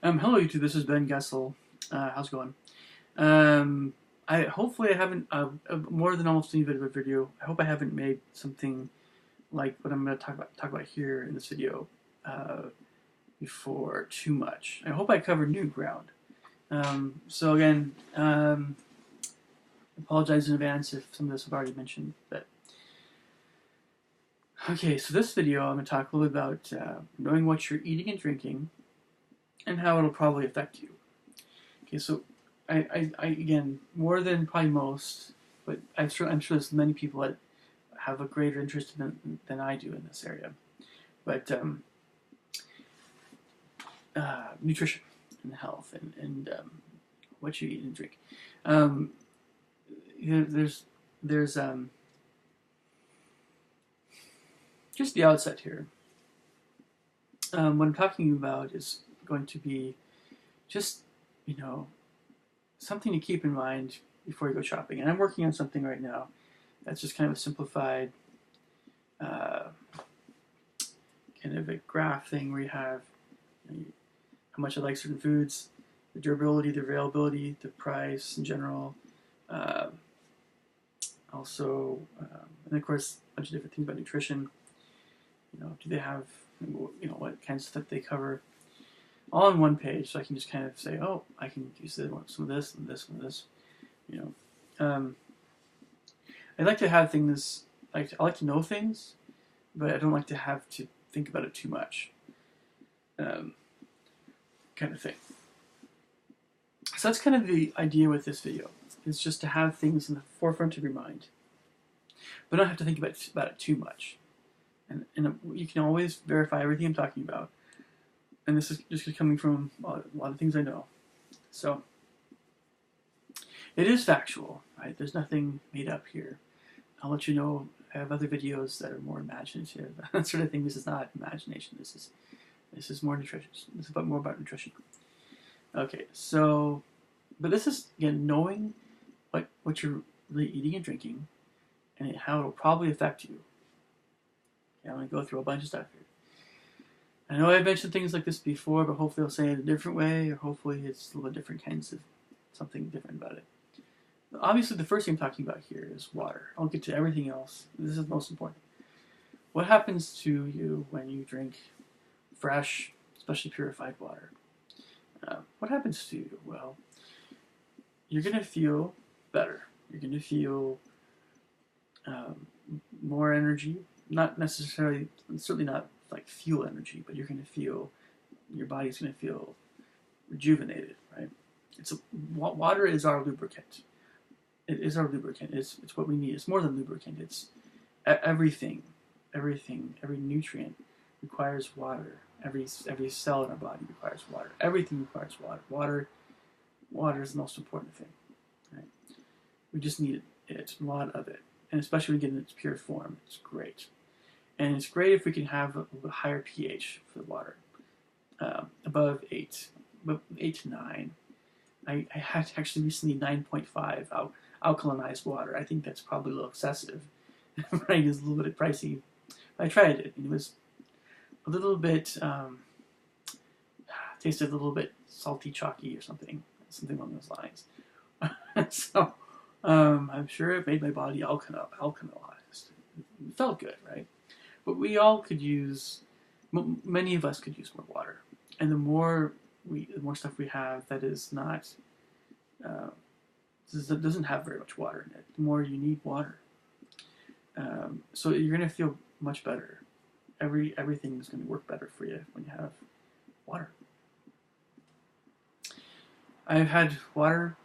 Hello YouTube, this is Ben Gessel. How's it going? Um, hopefully I haven't more than almost any bit of a video. I hope I haven't made something like what I'm going to talk about here in this video uh, before too much. I hope I covered new ground. So again, apologize in advance if some of this I've already mentioned. But okay, so this video I'm going to talk a little bit about knowing what you're eating and drinking and how it'll probably affect you. Okay, so I again, more than probably most, but I'm sure there's many people that have a greater interest than I do in this area. But nutrition and health and what you eat and drink. Um, there's just the outset here. What I'm talking about is going to be just you know something to keep in mind before you go shopping. And I'm working on something right now that's just kind of a simplified uh, kind of a graph thing where you have how much I like certain foods, the durability, the availability, the price in general. Uh, and of course, a bunch of different things about nutrition. Do they have, what kinds of stuff they cover, all on one page, so I can just kind of say, oh, I can use some of this and this and this. You know, I like to have things. I like to know things, but I don't like to have to think about it too much. Kind of thing. So that's kind of the idea with this video. Is just to have things in the forefront of your mind, but don't have to think about it too much. And you can always verify everything I'm talking about. And this is just coming from a lot of things I know. So it is factual, right? There's nothing made up here. I'll let you know. I have other videos that are more imaginative, that sort of thing. This is not imagination. This is more nutrition. This is more about nutrition. Okay, so, but this is again knowing what you're really eating and drinking, and how it'll probably affect you. Okay, I'm gonna go through a bunch of stuff here. I know I've mentioned things like this before, but hopefully I'll say it a different way, or hopefully it's a little bit different kinds of something different about it. Obviously, the first thing I'm talking about here is water. I'll get to everything else. This is the most important. What happens to you when you drink fresh, especially purified water? What happens to you? Well, you're going to feel better. You're going to feel more energy. Not necessarily, certainly not like fuel energy, but you're going to feel, your body's going to feel rejuvenated, right? Water is our lubricant. It is our lubricant. It's what we need. It's more than lubricant. It's everything. Every nutrient requires water. Every cell in our body requires water. Everything requires water. Water is the most important thing. Right? We just need it, a lot of it, and especially when we get in its pure form. It's great, and it's great if we can have a little bit higher pH for the water, above 8, 8 to 9. I had actually recently 9.5 alkalinized water. I think that's probably a little excessive. Right, it's a little bit pricey. I tried it, and it was a little bit tasted a little bit salty, chalky, or something along those lines. So I'm sure it made my body alkalized. It felt good, right? But we all could use, many of us could use more water, and the more stuff we have that is not that doesn't have very much water in it, the more you need water. So you're going to feel much better. Everything is going to work better for you when you have water. I've had water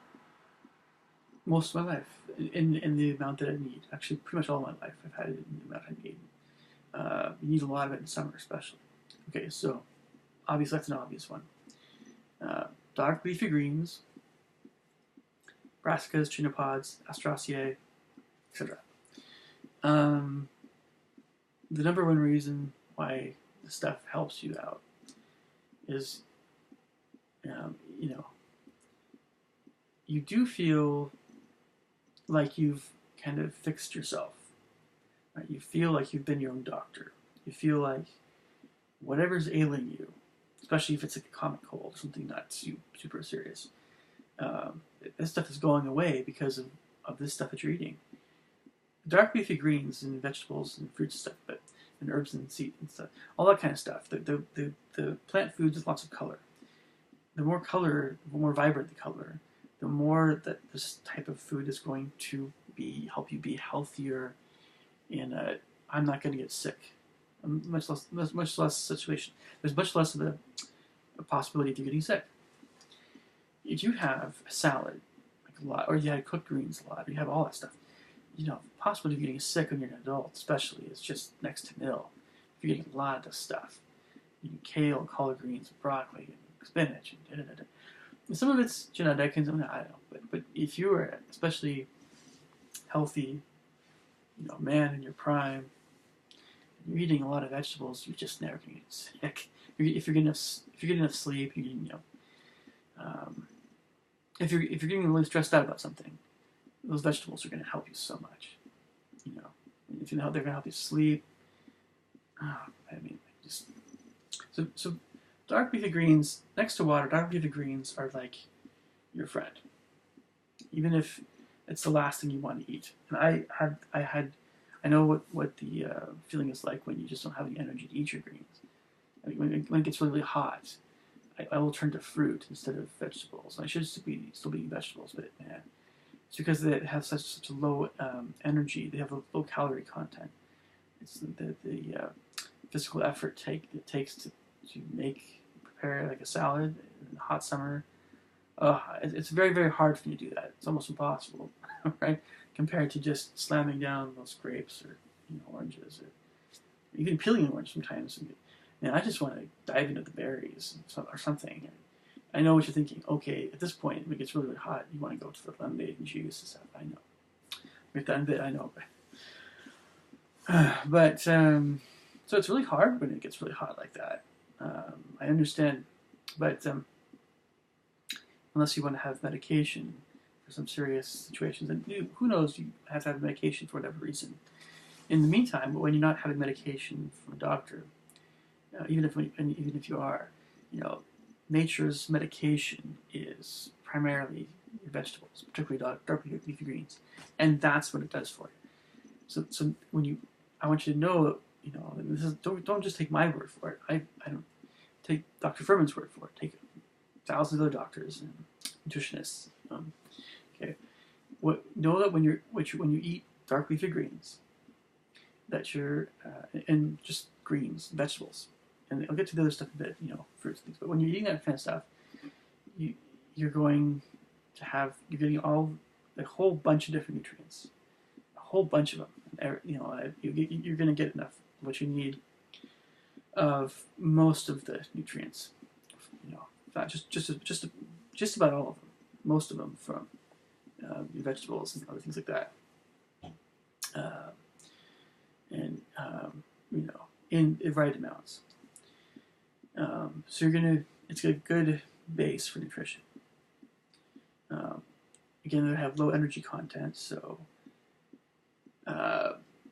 most of my life in the amount that I need. Actually, pretty much all my life I've had it in the amount I need. You need a lot of it in summer, especially. Okay, so obviously that's an obvious one. Dark leafy greens, brassicas, chenopod's, Asteraceae, etc. The number one reason why this stuff helps you out is, you do feel like you've kind of fixed yourself. Right? You feel like you've been your own doctor. You feel like whatever's ailing you, especially if it's like a common cold or something not super serious. This stuff is going away because of this stuff that you're eating. Dark leafy greens and vegetables and fruits and stuff, and herbs and seeds and stuff, all that kind of stuff. The plant foods with lots of color. The more color, the more vibrant the color, the more that this type of food is going to help you be healthier, and I'm not going to get sick. Much less situation. There's much less of a possibility of you getting sick. If you have a salad, like a lot, or you had cooked greens a lot, or you have all that stuff, you know, the possibility of getting sick when you're an adult, especially, is just next to nil. If you're getting a lot of this stuff, eating kale, collard greens, broccoli, and spinach, and some of it's genetic, and some I don't know. But if you are especially healthy, you know, man in your prime, you're eating a lot of vegetables, you're just never gonna get sick. If you're getting enough sleep, if you're getting really stressed out about something, those vegetables are going to help you so much. You know, if you know they're going to help you sleep. I mean, just so dark leafy greens next to water. Dark leafy greens are like your friend, even if it's the last thing you want to eat. And I know what the feeling is like when you just don't have the energy to eat your greens. I mean, when it gets really, really hot, I will turn to fruit instead of vegetables. I should still be eating vegetables, but man, it's because they have such a low energy. They have a low calorie content. It's the physical effort it takes to prepare like a salad in the hot summer. It's very, very hard for you to do that. It's almost impossible, right? Compared to just slamming down those grapes or oranges, or even peeling an orange sometimes. And I just want to dive into the berries or something. I know what you're thinking. Okay, at this point, when it gets really, really hot, you want to go to the lemonade and juice and stuff. I know. We've done it, I know. But so it's really hard when it gets really hot like that. I understand. But unless you want to have medication for some serious situations, and who knows, you have to have medication for whatever reason. In the meantime, when you're not having medication from a doctor, even if you are, nature's medication is primarily your vegetables, particularly dark leafy greens, and that's what it does for you. So I want you to know, don't just take my word for it. I don't take Dr. Furman's word for it. Take thousands of other doctors and nutritionists. Okay, know that when you eat dark leafy greens, that you're and just greens, vegetables. And I'll get to the other stuff in a bit, fruits and things. But when you're eating that kind of stuff, you're getting a whole bunch of different nutrients, a whole bunch of them. You're going to get enough of what you need of most of the nutrients. Not just about all of them, most of them from your vegetables and other things like that. In the right amounts. So it's a good base for nutrition. Again, they have low energy content, so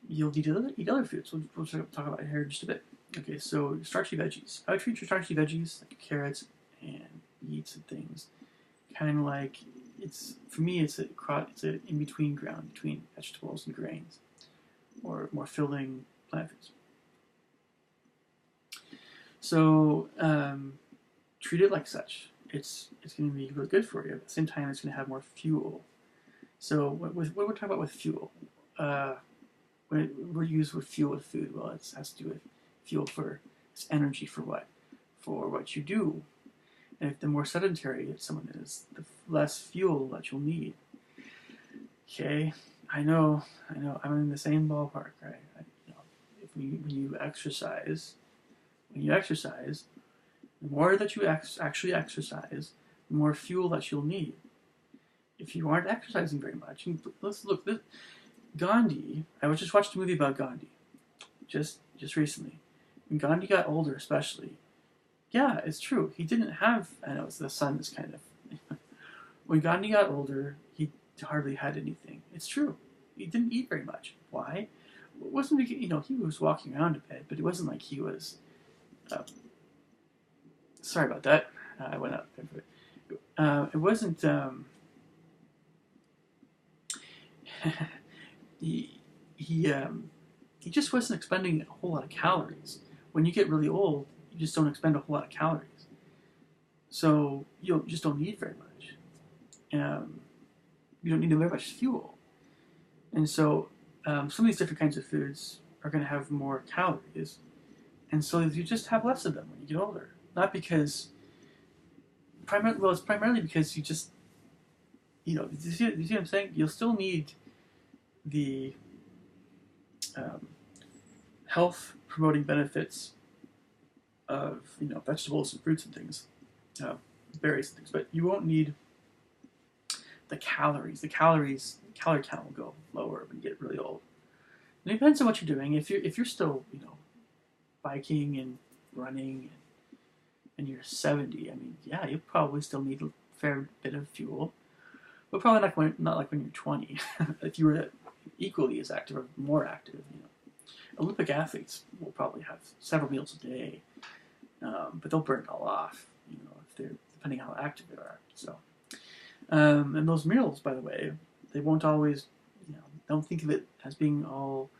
you'll need to eat other foods. We'll talk about it here in just a bit. Okay, so starchy veggies. I would treat your starchy veggies like carrots and beets and things, kind of like for me it's an in between ground between vegetables and grains, or more filling plant foods. So treat it like such. It's going to be really good for you. At the same time, it's going to have more fuel. So what we're talking about with fuel, when we're used with fuel with food, well, it has to do with fuel for it's energy for what? For what you do. And if the more sedentary someone is, the less fuel that you'll need. Okay, I know. I'm in the same ballpark, right? When you exercise, the more that you actually exercise, the more fuel that you'll need. If you aren't exercising very much, let's look. Gandhi. I just watched a movie about Gandhi, just recently. When Gandhi got older, especially, yeah, it's true. He didn't have. I know the sun is kind of. When Gandhi got older, he hardly had anything. It's true. He didn't eat very much. Why? It wasn't he was walking around a bit, but it wasn't like he was Sorry about that. I went out there for it. It wasn't. He he just wasn't expending a whole lot of calories. When you get really old, you just don't expend a whole lot of calories. So you just don't need very much. Um, you don't need very much fuel. And so some of these different kinds of foods are going to have more calories. And so you just have less of them when you get older. Not because, well, it's primarily because you just, you see what I'm saying? You'll still need the um, health promoting benefits of, vegetables and fruits and things, berries and things, but you won't need the calories. Calorie count will go lower when you get really old. And it depends on what you're doing. If you're still, biking and running and you're 70, I mean, yeah, you probably still need a fair bit of fuel, but probably not like when you're 20. If you were equally as active or more active, Olympic athletes will probably have several meals a day, but they'll burn it all off, if they're depending on how active they are. So, and those meals, by the way, they won't always, don't think of it as being all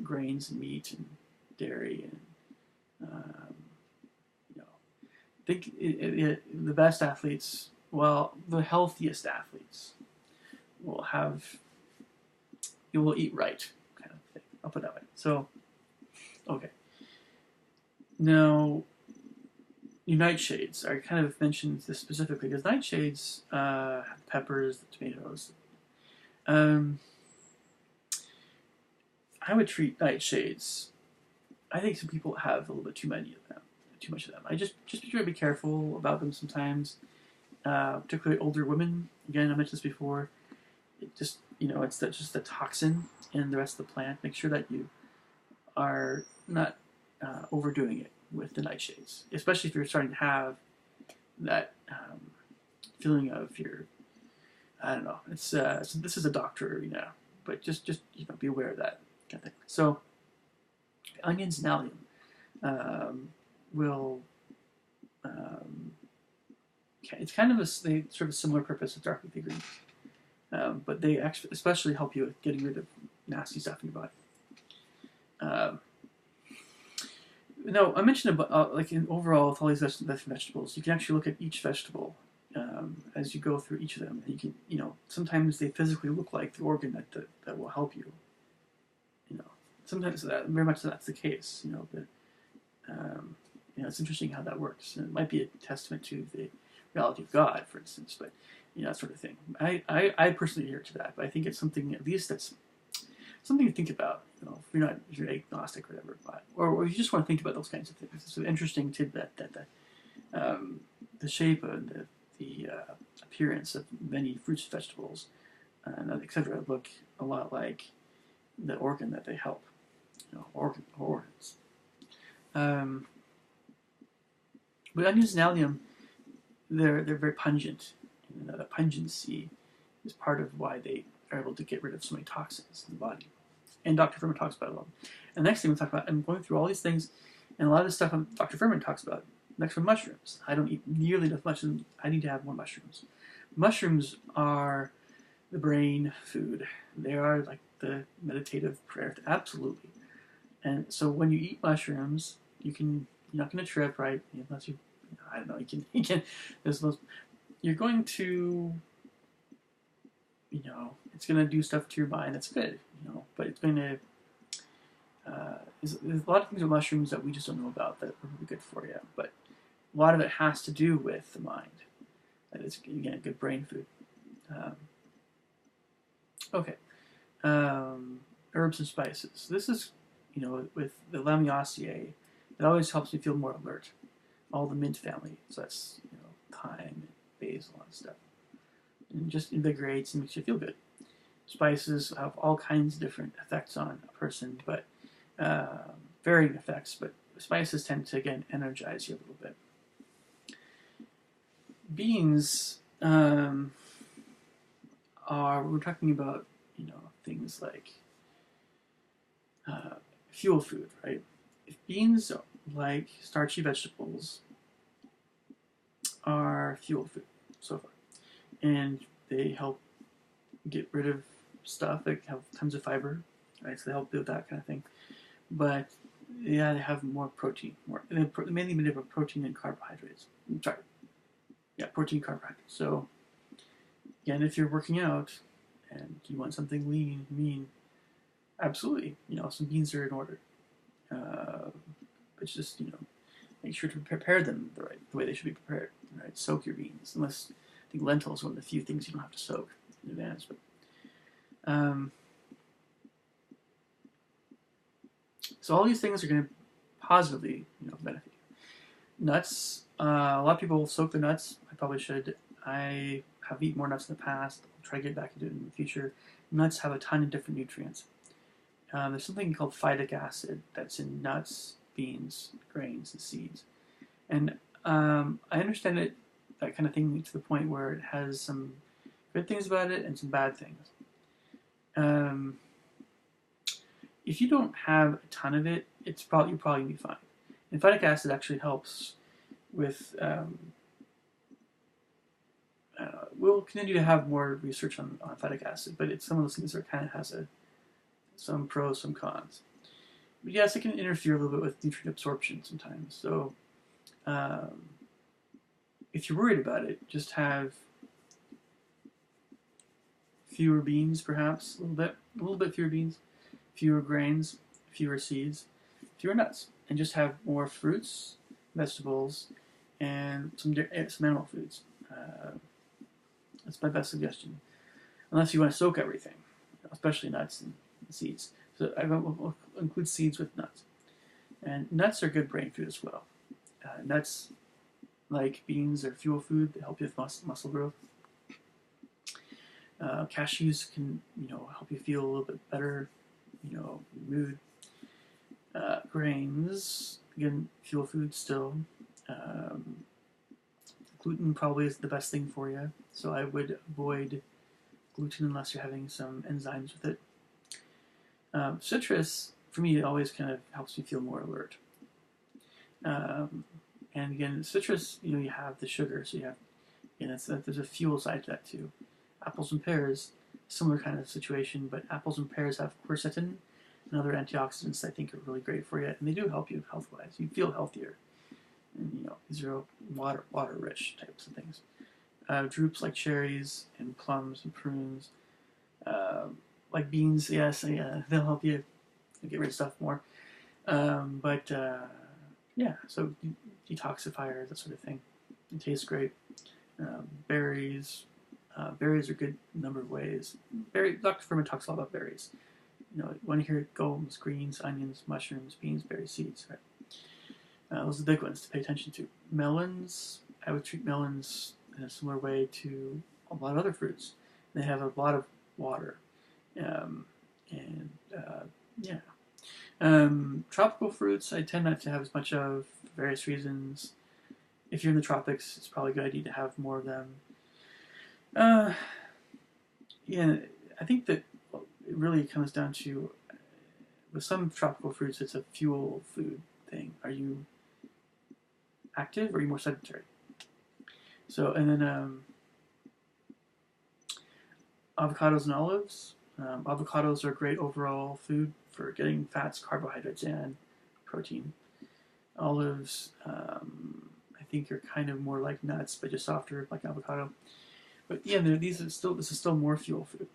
grains and meat and dairy and think the best athletes, well, the healthiest athletes will have, you will eat right, kind of thing. I'll put it that way. So, okay. Now, your nightshades. I kind of mentioned this specifically because nightshades have the peppers, the tomatoes. I would treat nightshades. I think some people have a little bit too much of them. I just try to be careful about them sometimes, particularly older women. Again, I mentioned this before. It just, it's just the toxin in the rest of the plant. Make sure that you are not overdoing it with the nightshades, especially if you're starting to have that feeling of your, I don't know. It's so this is a doctor, but just be aware of that kind of thing. So, onions and allium will. It's kind of they serve a similar purpose as dark leafy greens, but they actually especially help you with getting rid of nasty stuff in your body. No, I mentioned about overall with all these vegetables, you can actually look at each vegetable as you go through each of them. And you can, sometimes they physically look like the organ that will help you. Sometimes very much that's the case. But it's interesting how that works. And it might be a testament to the reality of God, for instance, but that sort of thing. I personally adhere to that, but I think it's something at least that's something to think about. If you're agnostic or whatever, or you just want to think about those kinds of things. It's an interesting tidbit that the shape and the appearance of many fruits and vegetables, and etc. look a lot like the organ that they help. Organs. But onions and allium, they're very pungent. And the pungency is part of why they are able to get rid of so many toxins in the body. And Dr. Furman talks about it a lot. And the next thing we'll talk about, I'm going through all these things, and a lot of the stuff Dr. Furman talks about. Next one, mushrooms. I don't eat nearly enough mushrooms. I need to have more mushrooms. Mushrooms are the brain food. They are like the meditative prayer. Absolutely. And so when you eat mushrooms, you're not going to trip, right? Unless I don't know, you can, you're going to, it's going to do stuff to your mind that's good, but it's going to, there's a lot of things with mushrooms that we just don't know about that are really good for you, but a lot of it has to do with the mind. That it's, again, good brain food. Okay. Herbs and spices. This is, with the Lamiaceae, it always helps me feel more alert. All the mint family, so that's, thyme and basil and stuff. And just invigorates and makes you feel good. Spices have all kinds of different effects on a person, but varying effects, but spices tend to, again, energize you a little bit. Beans we're talking about, things like fuel food, right? If beans like starchy vegetables are fuel food so far, and they help get rid of stuff. They have tons of fiber, right? So they help with that kind of thing. But yeah, they have more protein, mainly made up of protein and carbohydrates. Sorry, yeah, protein and carbohydrates. So again, if you're working out and you want something lean, mean, absolutely, some beans are in order. But just make sure to prepare them the way they should be prepared. Right, soak your beans. Unless I think lentils are one of the few things you don't have to soak in advance. But so all these things are going to positively, benefit you. Nuts. A lot of people soak their nuts. I probably should. I have eaten more nuts in the past. I'll try to get back into it in the future. Nuts have a ton of different nutrients. There's something called phytic acid that's in nuts, beans, grains, and seeds. And I understand it, that kind of thing, to the point where it has some good things about it and some bad things. If you don't have a ton of it, you'll probably be fine. And phytic acid actually helps with. We'll continue to have more research on phytic acid, but it's some of those things that kind of has some pros, some cons. But yes, it can interfere a little bit with nutrient absorption sometimes. So if you're worried about it, just have fewer beans, perhaps a little bit fewer beans, fewer grains, fewer seeds, fewer nuts, and just have more fruits, vegetables, and some animal foods. That's my best suggestion. Unless you want to soak everything, especially nuts and seeds. So I will include seeds with nuts. And nuts are good brain food as well. Nuts, like beans, are fuel food. They help you with muscle growth. Cashews can, help you feel a little bit better, mood. Grains, again, fuel food still. Gluten probably is the best thing for you, so I would avoid gluten unless you're having some enzymes with it. Citrus, for me, it always kind of helps me feel more alert. And again, citrus, you have the sugar, so you have, there's a fuel side to that too. Apples and pears, similar kind of situation, but apples and pears have quercetin and other antioxidants I think are really great for you, and they do help you health-wise. You feel healthier. And, these are water-rich types of things. Drupes like cherries and plums and prunes. Like beans, yes, they'll help you get rid of stuff more. Yeah, so detoxifiers, that sort of thing. It tastes great. Berries. Berries are good in a number of ways. Dr. Furman talks a lot about berries. You want to hear gomes, greens, onions, mushrooms, beans, berries, seeds, right? Those are the big ones to pay attention to. Melons, I would treat melons in a similar way to a lot of other fruits. They have a lot of water. Tropical fruits I tend not to have as much of for various reasons. If you're in the tropics, it's probably a good idea to have more of them. I think that it really comes down to, with some tropical fruits, it's a fuel food thing. Are you active or are you more sedentary? So, and then avocados and olives. Avocados are a great overall food for getting fats, carbohydrates, and protein. Olives, I think, are kind of more like nuts, but just softer, like avocado. But yeah, this is still more fuel food.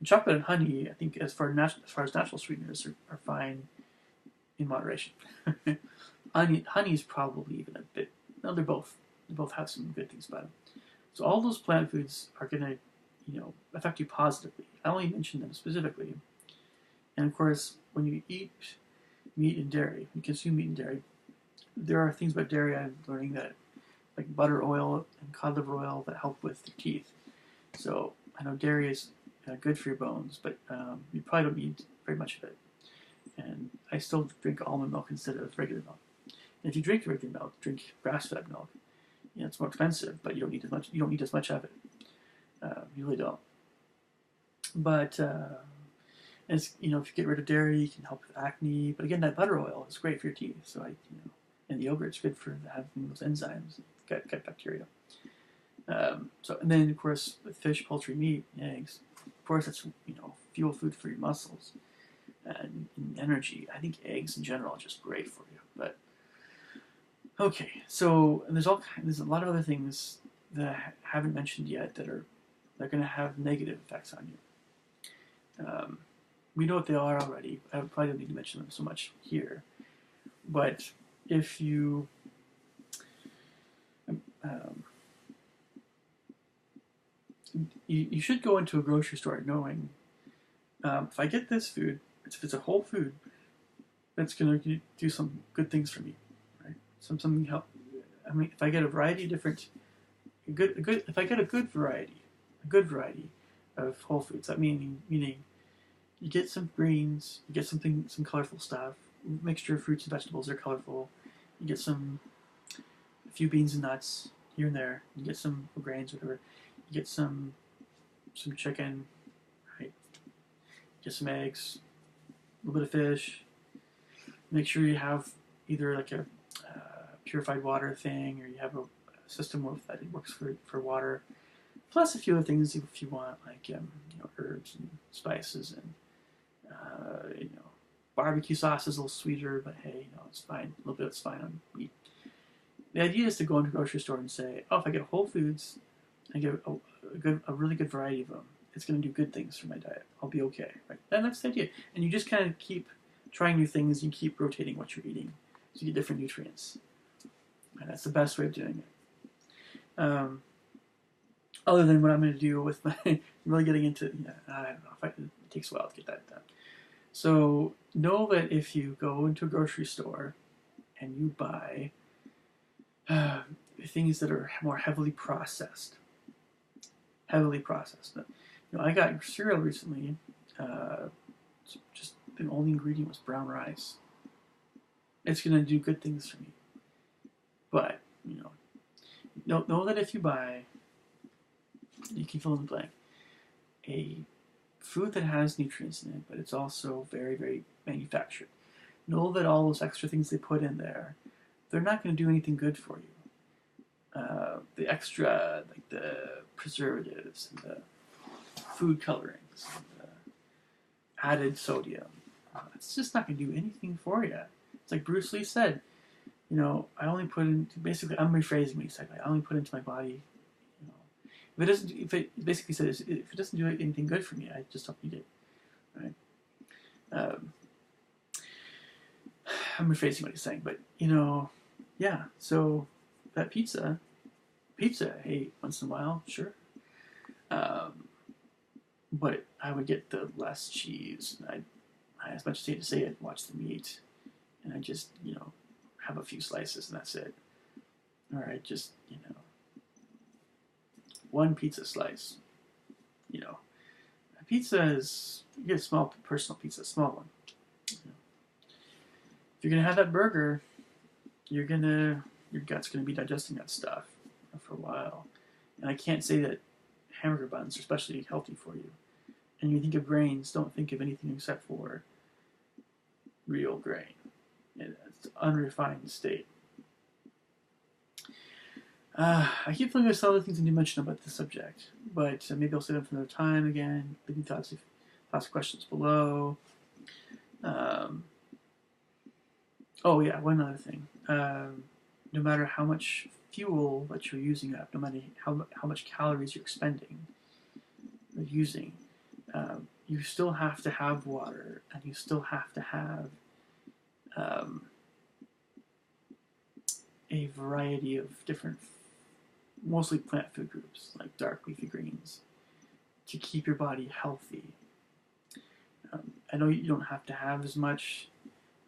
Chocolate and honey, I think, as far as natural sweeteners, are fine in moderation. Honey is probably even a bit. No, they both have some good things about them. So all those plant foods are going to, affect you positively. I only mention them specifically. And of course, when you eat meat and dairy, you consume meat and dairy, there are things about dairy I'm learning that, like butter oil and cod liver oil, that help with your teeth. So I know dairy is good for your bones, but you probably don't need very much of it. And I still drink almond milk instead of regular milk. And if you drink regular milk, drink grass-fed milk. It's more expensive, but you don't need as much. You don't need as much of it. You really don't. But And it's, you know, if you get rid of dairy, it can help with acne. But again, that butter oil is great for your teeth. So and the yogurt's good for having those enzymes, gut bacteria. So, and then of course with fish, poultry, meat, eggs, of course that's, fuel food for your muscles and energy. I think eggs in general are just great for you. But okay, so and there's a lot of other things that I haven't mentioned yet that are going to have negative effects on you. We know what they are already. I probably don't need to mention them so much here. But if you you should go into a grocery store knowing if I get this food, if it's a whole food, that's going to do some good things for me, right? Something help. I mean, if I get a variety of different, if I get a good variety of whole foods, that meaning you get some greens, you get some colorful stuff, mixture of fruits and vegetables are colorful. You get a few beans and nuts here and there. You get some grains, whatever. You get some chicken, right? Get some eggs, a little bit of fish. Make sure you have either like a purified water thing, or you have a system that it works for water. Plus a few other things if you want, like herbs and spices and barbecue sauce is a little sweeter, but hey, it's fine. A little bit is fine on meat. The idea is to go into a grocery store and say, oh, if I get Whole Foods, I get a really good variety of them, it's going to do good things for my diet. I'll be okay, right? And that's the idea. And you just kind of keep trying new things and keep rotating what you're eating so you get different nutrients. And that's the best way of doing it. Other than what I'm going to do with my really getting into, I don't know, it takes a while to get that done. So know that if you go into a grocery store and you buy things that are more heavily processed, I got cereal recently. Just the only ingredient was brown rice. It's going to do good things for me. But, know that if you buy, you can fill in the blank, a food that has nutrients in it, but it's also very, very manufactured. Know that all those extra things they put in there, they're not going to do anything good for you. The extra, like the preservatives and the food colorings and the added sodium, it's just not going to do anything for you. It's like Bruce Lee said, I only put in, basically, I'm rephrasing what he said, I only put into my body, if it basically says, if it doesn't do anything good for me, I just don't need it, right? I'm rephrasing what he's saying, but, yeah, so that pizza, hey, once in a while, sure. But I would get the less cheese, and I as much as I hate to say it, watch the meat, and I just, have a few slices, and that's it. All right, just, one pizza slice. A pizza is, you get a small personal pizza, a small one. If you're gonna have that burger, your gut's gonna be digesting that stuff for a while. And I can't say that hamburger buns are especially healthy for you. And you think of grains, don't think of anything except for real grain. It's unrefined state. I keep thinking of some other things I need to mention about this subject, but maybe I'll save them for another time again. Leave me thoughts and questions below. Oh yeah, one other thing. No matter how much fuel that you're using up, no matter how much calories you're expending or using, you still have to have water, and you still have to have a variety of different, mostly plant food groups, like dark leafy greens, to keep your body healthy. I know you don't have to have as much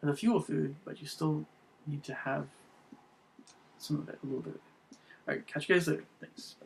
as a fuel food, but you still need to have some of it, a little bit of it. Alright, catch you guys later. Thanks.